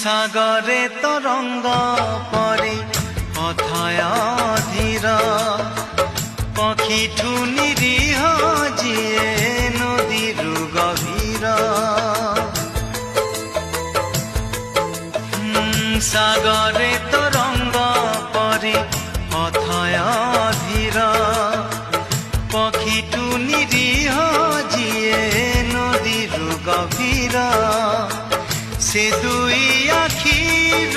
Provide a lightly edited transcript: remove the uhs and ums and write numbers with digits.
সাগরে তরঙ্গ পরে অথয় ধীর পক্ষীঠু নিরীহ যিয়ে নদীরু গভীর। সাগরে তরঙ্গ পরে অথয় ধীর পক্ষীঠু নিরীহ যিয়ে নদীরু গভীর। সে দুই আখির